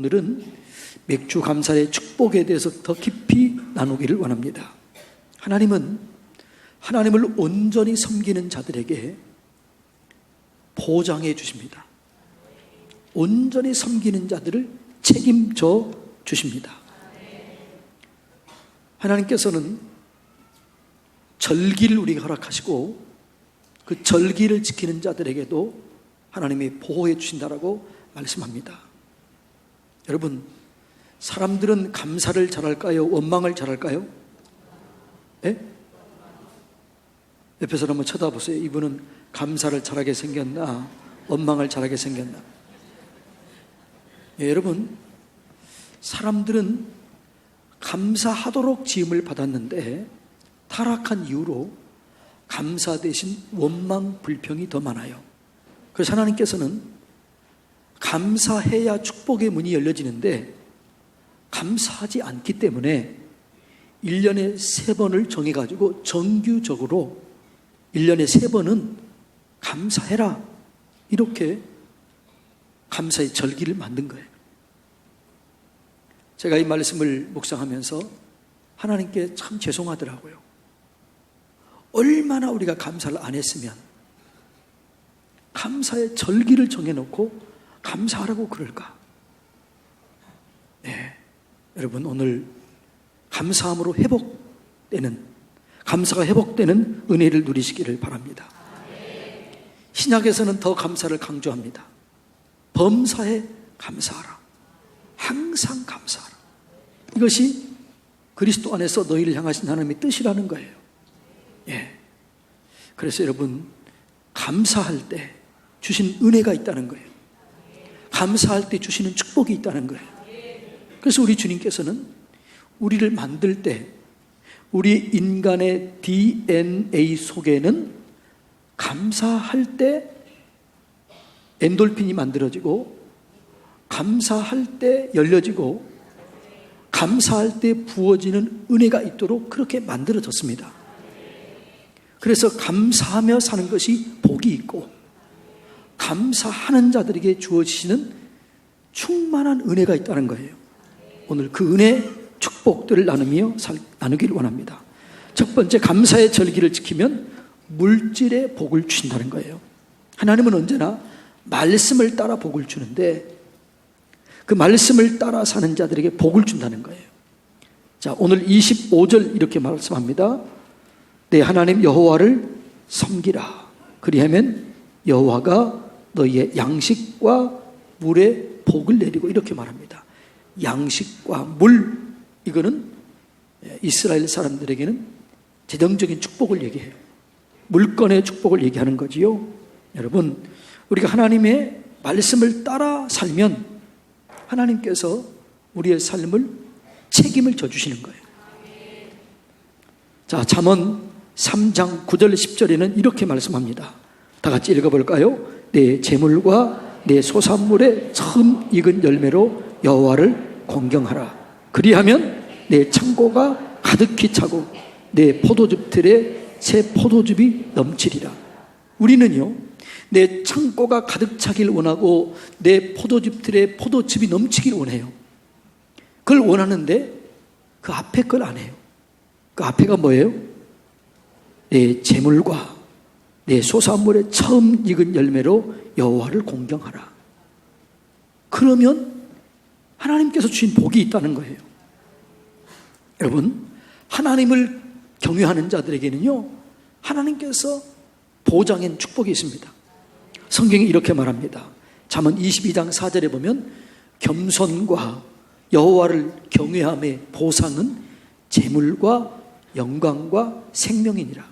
오늘은 맥주 감사의 축복에 대해서 더 깊이 나누기를 원합니다. 하나님은 하나님을 온전히 섬기는 자들에게 보장해 주십니다. 온전히 섬기는 자들을 책임져 주십니다. 하나님께서는 절기를 우리에게 허락하시고 그 절기를 지키는 자들에게도 하나님이 보호해 주신다라고 말씀합니다. 여러분, 사람들은 감사를 잘할까요? 원망을 잘할까요? 예? 옆에 사람 한번 쳐다보세요. 이분은 감사를 잘하게 생겼나? 원망을 잘하게 생겼나? 예, 여러분, 사람들은 감사하도록 지음을 받았는데 타락한 이후로 감사 대신 원망, 불평이 더 많아요. 그래서 하나님께서는 감사해야 축복의 문이 열려지는데 감사하지 않기 때문에 1년에 3번을 정해가지고 정규적으로 1년에 3번은 감사해라, 이렇게 감사의 절기를 만든 거예요. 제가 이 말씀을 묵상하면서 하나님께 참 죄송하더라고요. 얼마나 우리가 감사를 안 했으면 감사의 절기를 정해놓고 감사하라고 그럴까? 네, 여러분, 오늘 감사함으로 감사가 회복되는 은혜를 누리시기를 바랍니다. 신약에서는 더 감사를 강조합니다. 범사에 감사하라. 항상 감사하라. 이것이 그리스도 안에서 너희를 향하신 하나님의 뜻이라는 거예요. 예. 그래서 여러분, 감사할 때 주신 은혜가 있다는 거예요. 감사할 때 주시는 축복이 있다는 거예요. 그래서 우리 주님께서는 우리를 만들 때 우리 인간의 DNA 속에는 감사할 때 엔돌핀이 만들어지고, 감사할 때 열려지고, 감사할 때 부어지는 은혜가 있도록 그렇게 만들어졌습니다. 그래서 감사하며 사는 것이 복이 있고, 감사하는 자들에게 주어지시는 충만한 은혜가 있다는 거예요. 오늘 그 은혜, 축복들을 나누기를 원합니다. 첫 번째, 감사의 절기를 지키면 물질의 복을 주신다는 거예요. 하나님은 언제나 말씀을 따라 복을 주는데 그 말씀을 따라 사는 자들에게 복을 준다는 거예요. 자, 오늘 25절 이렇게 말씀합니다. 내 하나님 여호와를 섬기라. 그리하면 여호와가 너희의 양식과 물에 복을 내리고, 이렇게 말합니다. 양식과 물, 이거는 이스라엘 사람들에게는 재정적인 축복을 얘기해요. 물건의 축복을 얘기하는 거지요. 여러분, 우리가 하나님의 말씀을 따라 살면 하나님께서 우리의 삶을 책임을 져주시는 거예요. 자, 잠언 3장 9절 10절에는 이렇게 말씀합니다. 다 같이 읽어볼까요? 내 재물과 내 소산물의 처음 익은 열매로 여호와를 공경하라. 그리하면 내 창고가 가득히 차고 내 포도즙 틀에 새 포도즙이 넘치리라. 우리는요, 내 창고가 가득 차길 원하고 내 포도즙 틀에 포도즙이 넘치길 원해요. 그걸 원하는데 그 앞에 걸 안 해요. 그 앞에가 뭐예요? 내 재물과 내 소산물의 처음 익은 열매로 여호와를 공경하라. 그러면 하나님께서 주신 복이 있다는 거예요. 여러분, 하나님을 경외하는 자들에게는요, 하나님께서 보장한 축복이 있습니다. 성경이 이렇게 말합니다. 잠언 22장 4절에 보면 겸손과 여호와를 경외함의 보상은 재물과 영광과 생명이니라.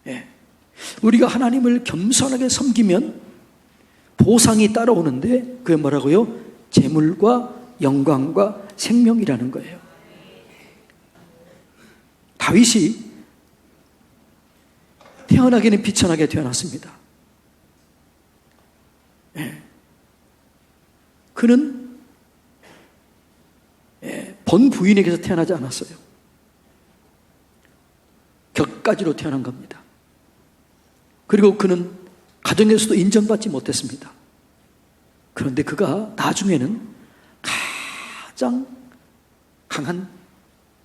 예. 우리가 하나님을 겸손하게 섬기면 보상이 따라오는데 그게 뭐라고요? 재물과 영광과 생명이라는 거예요. 다윗이 태어나기는 비천하게 태어났습니다. 예. 그는 본 부인에게서 태어나지 않았어요. 격가지로 태어난 겁니다. 그리고 그는 가정에서도 인정받지 못했습니다. 그런데 그가 나중에는 가장 강한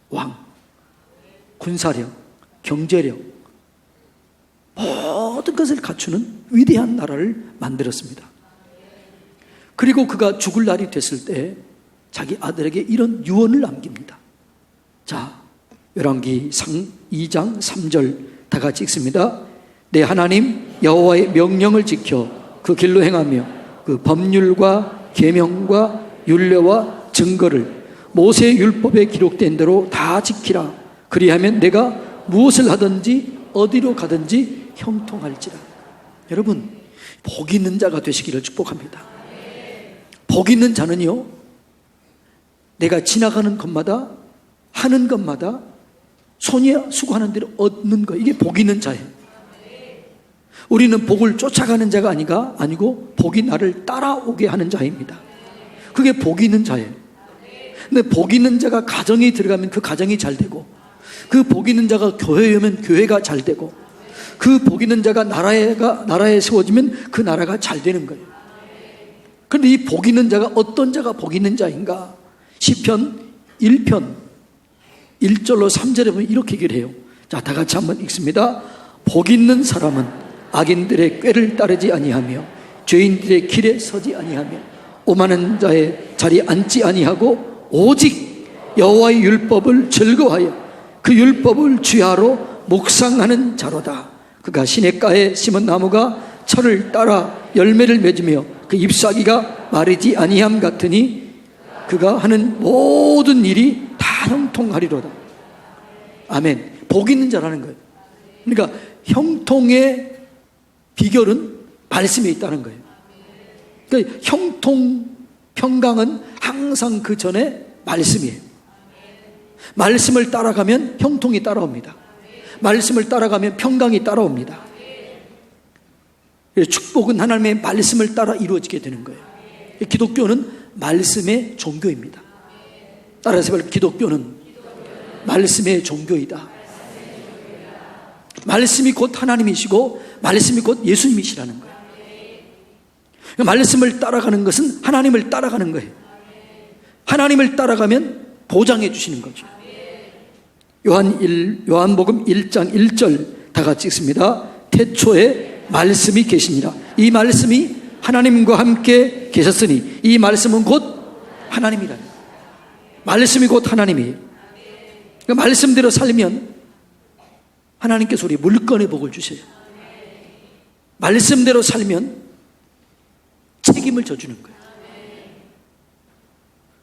왕, 군사력, 경제력, 모든 것을 갖추는 위대한 나라를 만들었습니다. 그리고 그가 죽을 날이 됐을 때 자기 아들에게 이런 유언을 남깁니다. 자, 열왕기 2장 3절 다 같이 읽습니다. 내 하나님 여호와의 명령을 지켜 그 길로 행하며 그 법률과 계명과 율례와 증거를 모세의 율법에 기록된 대로 다 지키라. 그리하면 내가 무엇을 하든지 어디로 가든지 형통할지라. 여러분, 복 있는 자가 되시기를 축복합니다. 복 있는 자는요, 내가 지나가는 것마다 하는 것마다 손이 수고하는 대로 얻는 거, 이게 복 있는 자예요. 우리는 복을 쫓아가는 자가 아니고 복이 나를 따라오게 하는 자입니다. 그게 복 있는 자예요. 근데 복 있는 자가 가정에 들어가면 그 가정이 잘 되고, 그 복 있는 자가 교회에 오면 교회가 잘 되고, 그 복 있는 자가 나라에 세워지면 그 나라가 잘 되는 거예요. 그런데 이 복 있는 자가 어떤 자가 복 있는 자인가? 시편 1편 1절로 3절에 보면 이렇게 얘기를 해요. 자, 다 같이 한번 읽습니다. 복 있는 사람은 악인들의 꾀를 따르지 아니하며 죄인들의 길에 서지 아니하며 오만한 자의 자리에 앉지 아니하고 오직 여호와의 율법을 즐거워하여 그 율법을 주야로 묵상하는 자로다. 그가 시냇가에 심은 나무가 철을 따라 열매를 맺으며 그 잎사귀가 마르지 아니함 같으니 그가 하는 모든 일이 다 형통하리로다. 아멘. 복 있는 자라는 거예요. 그러니까 형통의 비결은 말씀에 있다는 거예요. 그러니까 형통, 평강은 항상 그 전에 말씀이에요. 말씀을 따라가면 형통이 따라옵니다. 말씀을 따라가면 평강이 따라옵니다. 축복은 하나님의 말씀을 따라 이루어지게 되는 거예요. 기독교는 말씀의 종교입니다. 따라서 말해, 기독교는 말씀의 종교이다. 말씀이 곧 하나님이시고 말씀이 곧 예수님이시라는 거예요. 말씀을 따라가는 것은 하나님을 따라가는 거예요. 하나님을 따라가면 보장해 주시는 거죠. 요한복음 1장 1절 다 같이 읽습니다. 태초에 말씀이 계시니라. 이 말씀이 하나님과 함께 계셨으니 이 말씀은 곧 하나님이라. 말씀이 곧 하나님이에요. 그러니까 말씀대로 살면 하나님께서 우리 물건의 복을 주세요. 말씀대로 살면 책임을 져주는 거예요.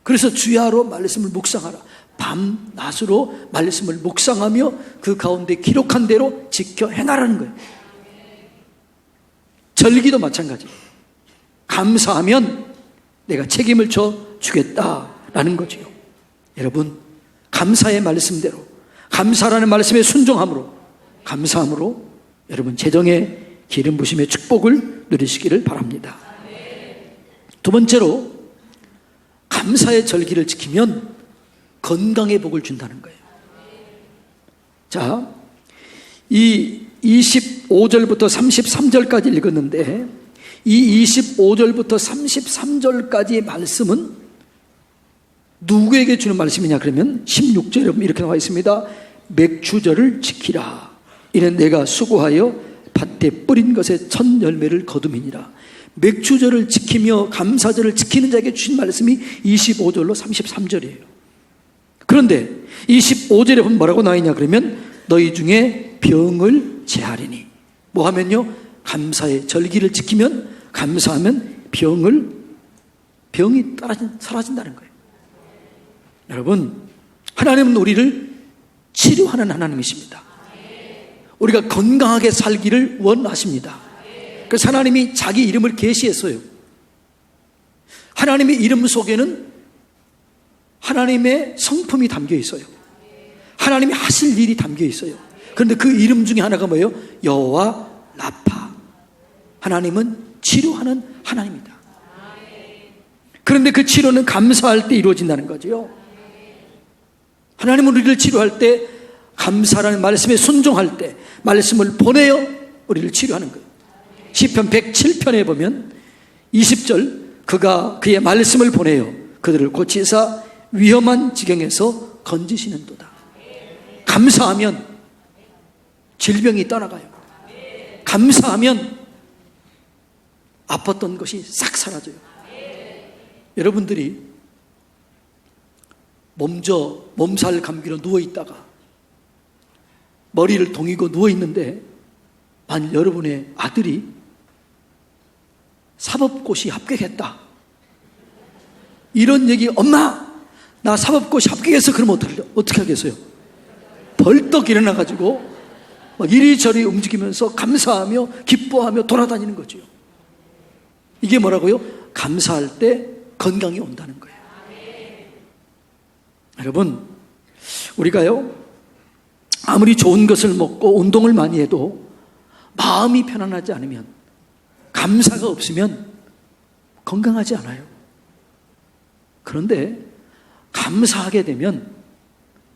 그래서 주야로 말씀을 묵상하라. 밤낮으로 말씀을 묵상하며 그 가운데 기록한 대로 지켜 행하라는 거예요. 절기도 마찬가지예요. 감사하면 내가 책임을 져주겠다라는 거죠. 여러분, 감사의 말씀대로, 감사라는 말씀에 순종함으로, 감사함으로 여러분 재정의 기름 부심의 축복을 누리시기를 바랍니다. 두 번째로, 감사의 절기를 지키면 건강의 복을 준다는 거예요. 자, 이 25절부터 33절까지 읽었는데 이 25절부터 33절까지의 말씀은 누구에게 주는 말씀이냐 그러면 16절에 이렇게 나와 있습니다. 맥추절을 지키라. 이는 내가 수고하여 밭에 뿌린 것에 첫 열매를 거둠이니라. 맥추절을 지키며 감사절을 지키는 자에게 주신 말씀이 25절로 33절이에요. 그런데 25절에 보면 뭐라고 나와 있냐 그러면 너희 중에 병을 제하리니, 뭐 하면요? 감사의 절기를 지키면, 감사하면 병이 사라진다는 거예요. 여러분, 하나님은 우리를 치료하는 하나님이십니다. 우리가 건강하게 살기를 원하십니다. 그래서 하나님이 자기 이름을 계시했어요. 하나님의 이름 속에는 하나님의 성품이 담겨 있어요. 하나님이 하실 일이 담겨 있어요. 그런데 그 이름 중에 하나가 뭐예요? 여호와 라파. 하나님은 치료하는 하나님이다. 그런데 그 치료는 감사할 때 이루어진다는 거죠. 하나님은 우리를 치료할 때, 감사라는 말씀에 순종할 때 말씀을 보내어 우리를 치료하는 거예요. 시편 107편에 보면 20절, 그가 그의 말씀을 보내어 그들을 고치사 위험한 지경에서 건지시는도다. 감사하면 질병이 떠나가요. 감사하면 아팠던 것이 싹 사라져요. 여러분들이 몸살 감기로 누워있다가 머리를 동이고 누워있는데 만일 여러분의 아들이 사법고시 합격했다, 이런 얘기, 엄마 나 사법고시 합격했어, 그러면 어떻게 하겠어요? 벌떡 일어나가지고 막 이리저리 움직이면서 감사하며 기뻐하며 돌아다니는 거죠. 이게 뭐라고요? 감사할 때 건강이 온다는 거예요. 여러분, 우리가요 아무리 좋은 것을 먹고 운동을 많이 해도 마음이 편안하지 않으면, 감사가 없으면 건강하지 않아요. 그런데 감사하게 되면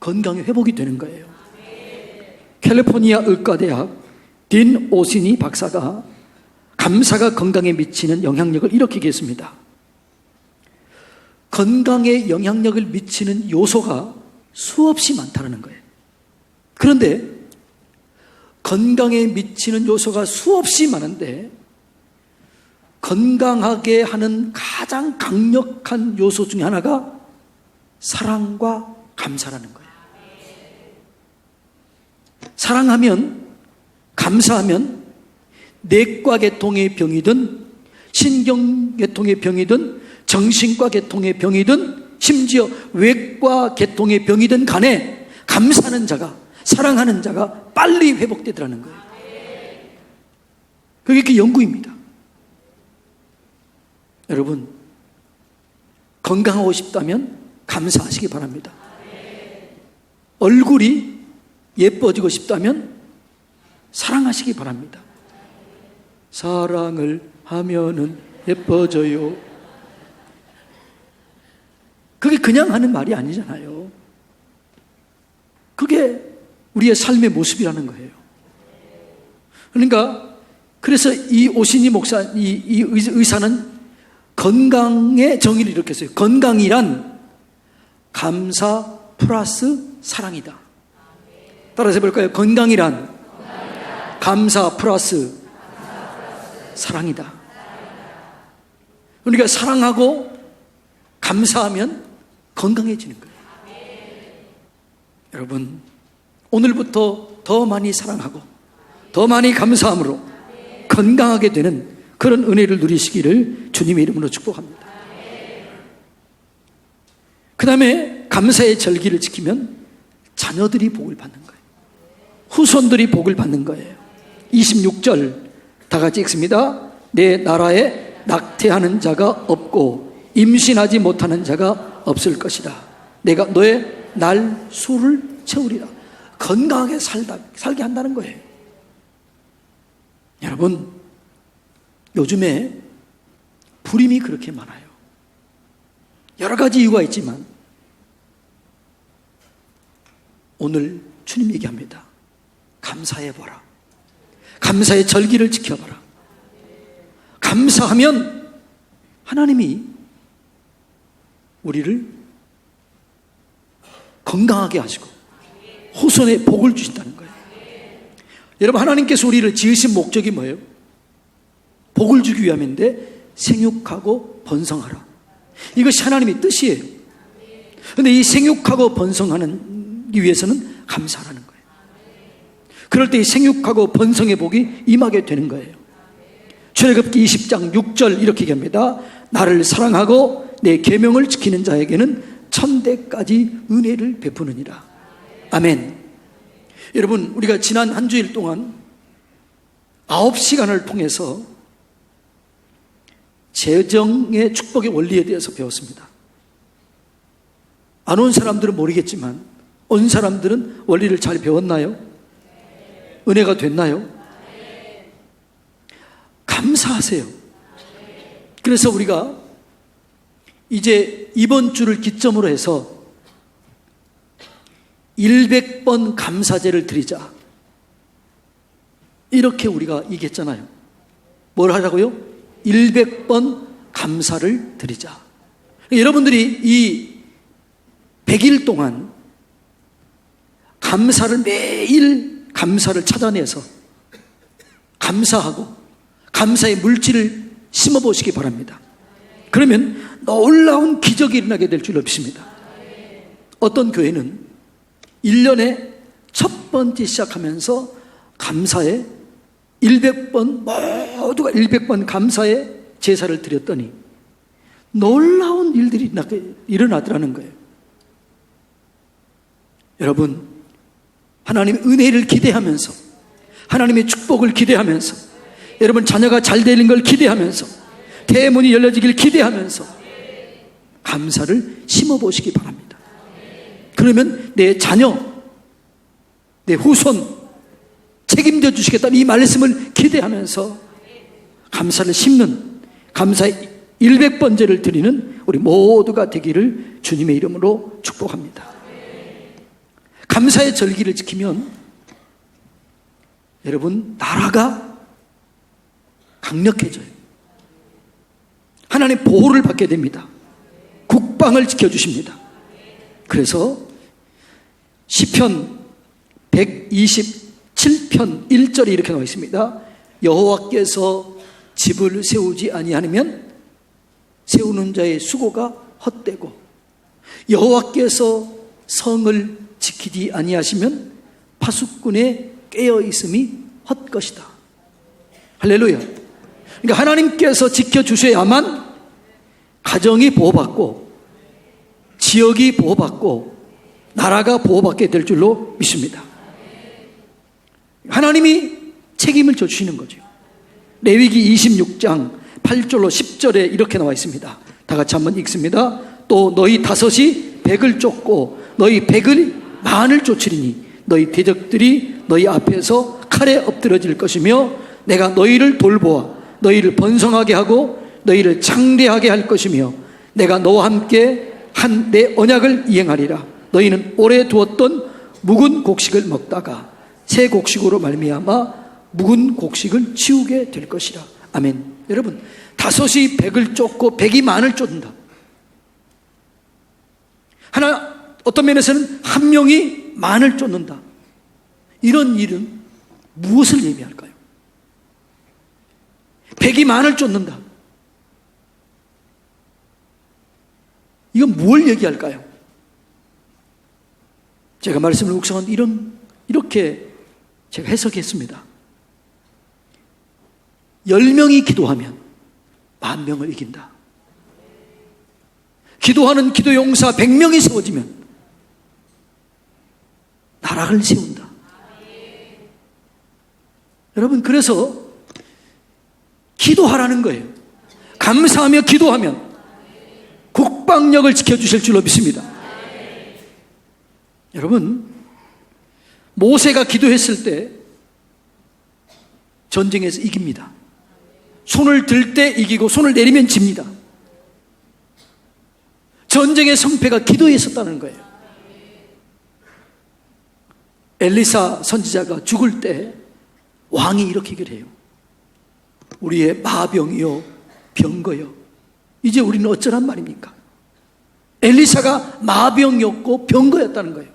건강이 회복이 되는 거예요. 캘리포니아 의과대학 딘 오시니 박사가 감사가 건강에 미치는 영향력을 이렇게 얘기했습니다. 건강에 영향력을 미치는 요소가 수없이 많다는 거예요. 그런데 건강에 미치는 요소가 수없이 많은데 건강하게 하는 가장 강력한 요소 중에 하나가 사랑과 감사라는 거예요. 사랑하면, 감사하면 내과 계통의 병이든 신경 계통의 병이든 정신과 계통의 병이든 심지어 외과 계통의 병이든 간에 감사하는 자가, 사랑하는 자가 빨리 회복되더라는 거예요. 그게 그 연구입니다. 여러분, 건강하고 싶다면 감사하시기 바랍니다. 얼굴이 예뻐지고 싶다면 사랑하시기 바랍니다. 사랑을 하면은 예뻐져요. 그게 그냥 하는 말이 아니잖아요. 그게 우리의 삶의 모습이라는 거예요. 그러니까 그래서 이 오신이 목사, 이 의사는 건강의 정의를 이렇게 했어요. 건강이란 감사 플러스 사랑이다. 따라서 해볼까요? 건강이란 감사 플러스 사랑이다. 그러니까 사랑하고 감사하면 건강해지는 거예요. 여러분, 오늘부터 더 많이 사랑하고 더 많이 감사함으로 건강하게 되는 그런 은혜를 누리시기를 주님의 이름으로 축복합니다. 그 다음에 감사의 절기를 지키면 자녀들이 복을 받는 거예요. 후손들이 복을 받는 거예요. 26절 다 같이 읽습니다. 내 나라에 낙태하는 자가 없고 임신하지 못하는 자가 없을 것이다. 내가 너의 날 수를 채우리라. 건강하게 살게 한다는 거예요. 여러분, 요즘에 불임이 그렇게 많아요. 여러 가지 이유가 있지만 오늘 주님 얘기합니다. 감사해보라. 감사의 절기를 지켜봐라. 감사하면 하나님이 우리를 건강하게 하시고 후손에 복을 주신다는 거예요. 여러분, 하나님께서 우리를 지으신 목적이 뭐예요? 복을 주기 위함인데 생육하고 번성하라. 이것이 하나님의 뜻이에요. 그런데 이 생육하고 번성하기 위해서는 감사하라는 거예요. 그럴 때 이 생육하고 번성의 복이 임하게 되는 거예요. 출애굽기 20장 6절 이렇게 얘기합니다. 나를 사랑하고 내 계명을 지키는 자에게는 천대까지 은혜를 베푸느니라. 아멘. 여러분, 우리가 지난 한 주일 동안 9시간을 통해서 재정의 축복의 원리에 대해서 배웠습니다. 안 온 사람들은 모르겠지만 온 사람들은 원리를 잘 배웠나요? 은혜가 됐나요? 감사하세요. 그래서 우리가 이제 이번 주를 기점으로 해서 100번 감사제를 드리자. 이렇게 우리가 얘기했잖아요. 뭘 하자고요? 100번 감사를 드리자. 여러분들이 이 100일 동안 감사를 매일 감사를 찾아내서 감사하고 감사의 물질을 심어보시기 바랍니다. 그러면 놀라운 기적이 일어나게 될 줄 믿습니다. 어떤 교회는 1년에 첫 번째 시작하면서 감사에 100번, 모두가 100번 감사의 제사를 드렸더니 놀라운 일들이 일어나더라는 거예요. 여러분, 하나님의 은혜를 기대하면서, 하나님의 축복을 기대하면서, 여러분 자녀가 잘 되는 걸 기대하면서, 대문이 열려지길 기대하면서 감사를 심어보시기 바랍니다. 그러면 내 자녀, 내 후손 책임져 주시겠다는 이 말씀을 기대하면서 감사를 심는, 감사의 100번제를 드리는 우리 모두가 되기를 주님의 이름으로 축복합니다. 감사의 절기를 지키면 여러분 나라가 강력해져요. 하나님의 보호를 받게 됩니다. 국방을 지켜주십니다. 그래서 시편 127편 1절에 이렇게 나와 있습니다. 여호와께서 집을 세우지 아니하면 세우는 자의 수고가 헛되고, 여호와께서 성을 지키지 아니하시면 파수꾼의 깨어있음이 헛것이다. 할렐루야. 그러니까 하나님께서 지켜주셔야만 가정이 보호받고 지역이 보호받고 나라가 보호받게 될 줄로 믿습니다. 하나님이 책임을 져주시는 거죠. 레위기 26장 8절로 10절에 이렇게 나와 있습니다. 다 같이 한번 읽습니다. 또 너희 다섯이 백을 쫓고 너희 백을 만을 쫓으리니 너희 대적들이 너희 앞에서 칼에 엎드러질 것이며 내가 너희를 돌보아 너희를 번성하게 하고 너희를 창대하게 할 것이며 내가 너와 함께 한 내 언약을 이행하리라. 너희는 오래 두었던 묵은 곡식을 먹다가 새 곡식으로 말미암아 묵은 곡식을 치우게 될 것이라. 아멘. 여러분, 다섯이 백을 쫓고 백이 만을 쫓는다. 어떤 면에서는 한 명이 만을 쫓는다. 이런 일은 무엇을 의미할까요? 백이 만을 쫓는다. 이건 뭘 얘기할까요? 제가 말씀을 묵상한 이렇게 제가 해석했습니다. 10명이 기도하면 10,000명을 이긴다. 기도하는 기도용사 100명이 세워지면 나라를 세운다. 여러분, 그래서 기도하라는 거예요. 감사하며 기도하면 국방력을 지켜주실 줄로 믿습니다. 여러분, 모세가 기도했을 때 전쟁에서 이깁니다. 손을 들 때 이기고 손을 내리면 집니다. 전쟁의 성패가 기도에 있었다는 거예요. 엘리사 선지자가 죽을 때 왕이 이렇게 얘기를 해요. 우리의 마병이요 병거요, 이제 우리는 어쩌란 말입니까? 엘리사가 마병이었고 병거였다는 거예요.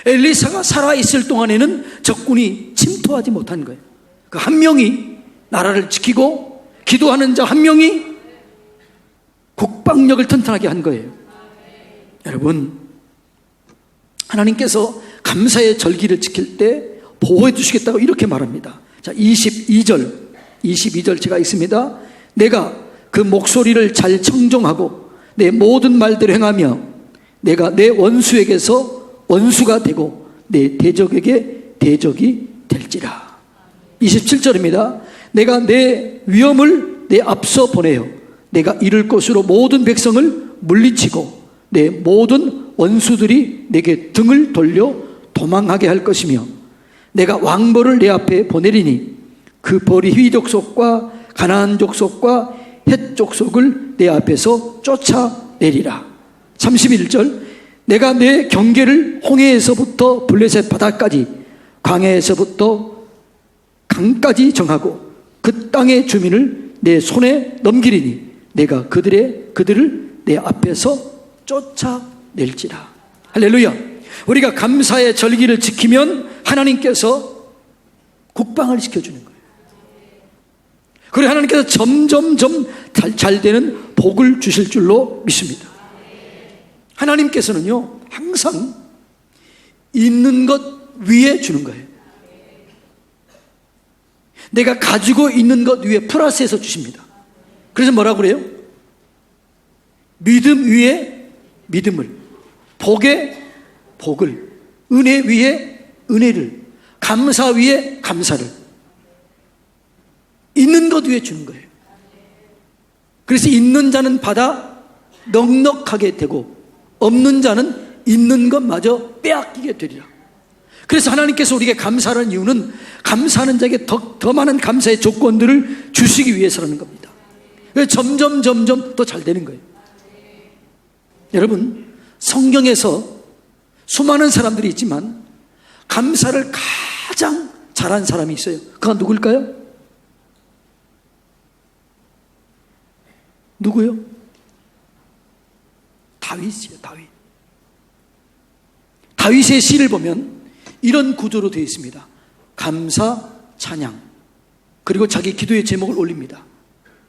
엘리사가 살아있을 동안에는 적군이 침투하지 못한 거예요. 그 한 명이 나라를 지키고 기도하는 자 한 명이 국방력을 튼튼하게 한 거예요. 여러분, 하나님께서 감사의 절기를 지킬 때 보호해 주시겠다고 이렇게 말합니다. 자, 22절 제가 있습니다. 내가 그 목소리를 잘 청종하고 내 모든 말대로 행하며 내가 내 원수에게서 원수가 되고 내 대적에게 대적이 될지라. 27절입니다. 내가 내 위엄을 내 앞서 보내어 내가 이룰 것으로 모든 백성을 물리치고 내 모든 원수들이 내게 등을 돌려 도망하게 할 것이며 내가 왕벌을 내 앞에 보내리니 그 벌이 휘 족속과 가나안 족속과 헷 족속을 내 앞에서 쫓아내리라. 31절 내가 내 경계를 홍해에서부터 블레셋 바다까지 광야에서부터 강까지 정하고 그 땅의 주민을 내 손에 넘기리니 내가 그들을 내 앞에서 쫓아낼지라. 할렐루야. 우리가 감사의 절기를 지키면 하나님께서 국방을 시켜주는 거예요. 그리고 하나님께서 점점점 잘 되는 복을 주실 줄로 믿습니다. 하나님께서는요, 항상 있는 것 위에 주는 거예요. 내가 가지고 있는 것 위에 플러스해서 주십니다. 그래서 뭐라고 그래요? 믿음 위에 믿음을, 복에 복을, 은혜 위에 은혜를, 감사 위에 감사를, 있는 것 위에 주는 거예요. 그래서 있는 자는 받아 넉넉하게 되고 없는 자는 있는 것마저 빼앗기게 되리라. 그래서 하나님께서 우리에게 감사하는 이유는 감사하는 자에게 더 많은 감사의 조건들을 주시기 위해서라는 겁니다. 그래서 점점 더 잘 되는 거예요. 여러분, 성경에서 수많은 사람들이 있지만 감사를 가장 잘한 사람이 있어요. 그가 누굴까요? 누구요? 다윗이에요. 다윗의 시를 보면 이런 구조로 되어 있습니다. 감사, 찬양, 그리고 자기 기도의 제목을 올립니다.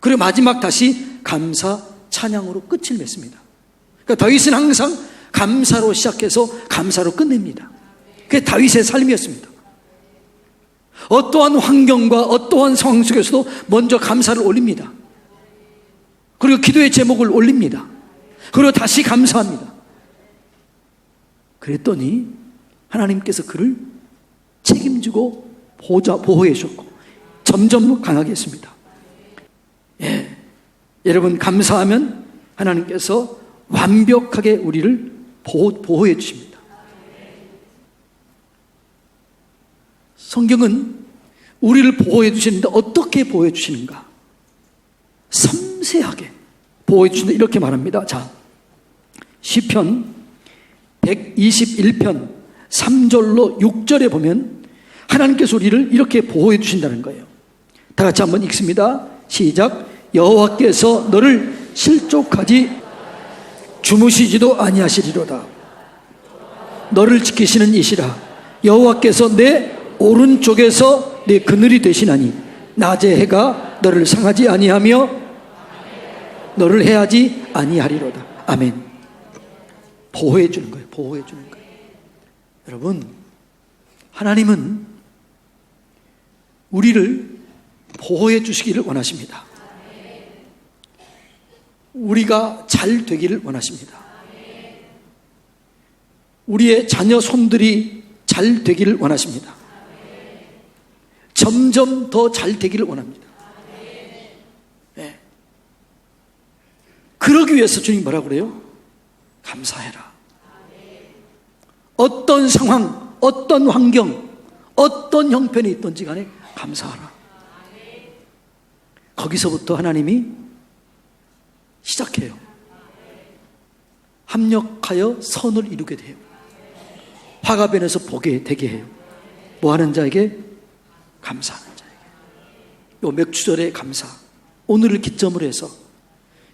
그리고 마지막 다시 감사, 찬양으로 끝을 맺습니다. 그러니까 다윗은 항상 감사로 시작해서 감사로 끝냅니다. 그게 다윗의 삶이었습니다. 어떠한 환경과 어떠한 상황 속에서도 먼저 감사를 올립니다. 그리고 기도의 제목을 올립니다. 그리고 다시 감사합니다. 그랬더니 하나님께서 그를 책임지고 보호해 주셨고 점점 강하게 했습니다. 예, 여러분, 감사하면 하나님께서 완벽하게 우리를 보호해 주십니다. 성경은 우리를 보호해 주시는데 어떻게 보호해 주시는가? 섬세하게 보호해 주신다, 이렇게 말합니다. 자, 시편 121편 3절로 6절에 보면 하나님께서 우리를 이렇게 보호해 주신다는 거예요. 다 같이 한번 읽습니다. 시작. 여호와께서 너를 실족하지 주무시지도 아니하시리로다. 너를 지키시는 이시라. 여호와께서 내 오른쪽에서 내 그늘이 되시나니 낮의 해가 너를 상하지 아니하며 너를 해하지 아니하리로다. 아멘. 보호해 주는 거예요. 보호해 주는 거예요. 여러분, 하나님은 우리를 보호해 주시기를 원하십니다. 우리가 잘 되기를 원하십니다. 우리의 자녀 손들이 잘 되기를 원하십니다. 점점 더 잘 되기를 원합니다. 네. 그러기 위해서 주님 뭐라고 그래요? 감사해라. 어떤 상황, 어떤 환경, 어떤 형편이 있든지 간에 감사하라. 거기서부터 하나님이 시작해요. 합력하여 선을 이루게 돼요. 화가 변해서 보게 되게 해요. 뭐 하는 자에게? 감사하는 자에게. 요 몇 주절의 감사, 오늘을 기점으로 해서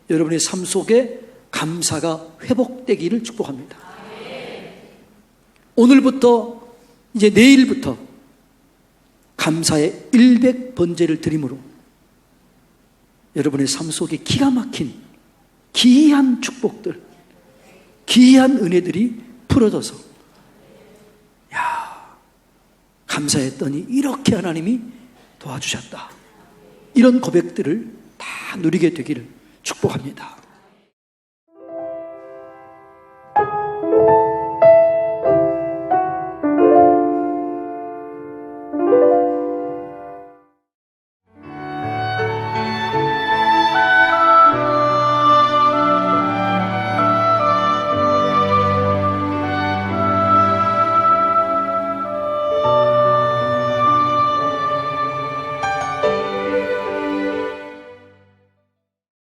여러분의 삶 속에 감사가 회복되기를 축복합니다. 오늘부터 이제 내일부터 감사의 100번제를 드림으로 여러분의 삶 속에 기가 막힌 기이한 축복들, 기이한 은혜들이 풀어져서 감사했더니 이렇게 하나님이 도와주셨다, 이런 고백들을 다 누리게 되기를 축복합니다.